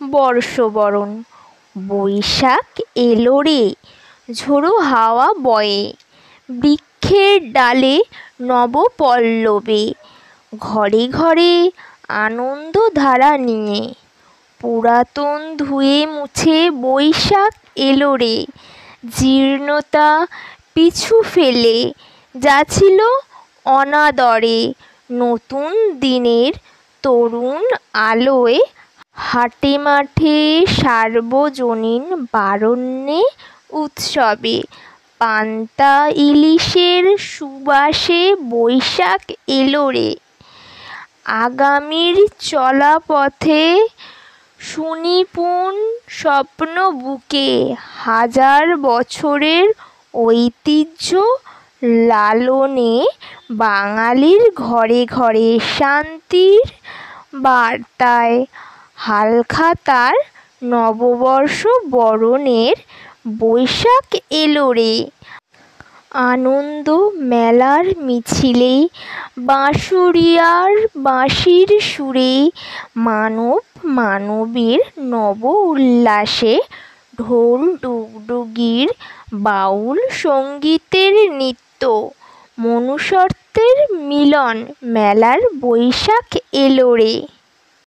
বর্ষবরণ। বৈশাখ এলো রে, ঝোড়ো হাওয়া বয়ে, বৃক্ষের ডালে নবপল্লবে, ঘরে ঘরে আনন্দধারা নিয়ে। পুরাতন ধুয়ে মুছে বৈশাখ এলো রে, জীর্ণতা পিছু ফেলে যাচ্ছিল অনাদরে, নতুন দিনের তরুণ আলোয় হাটে মাঠে সার্বজনীন বারণ্যে উৎসবে, পান্তা ইলিশের সুবাসে বৈশাখ এলো রে। আগামীর চলা পথে সুনিপুণ স্বপ্ন বুকে, হাজার বছরের ঐতিহ্য লালনে, বাঙালির ঘরে ঘরে শান্তির বার্তায় হালখাতার নববর্ষ বরণের বৈশাখ এলো রে। আনন্দ মেলার মিছিলে, বাঁশুড়িয়ার বাঁশির সুরে, মানব মানবীর নব উল্লাসে, ঢোল ডুগডুগির বাউল সঙ্গীতের নৃত্য, মনুষ্যত্বের মিলন মেলার বৈশাখ এলো রে।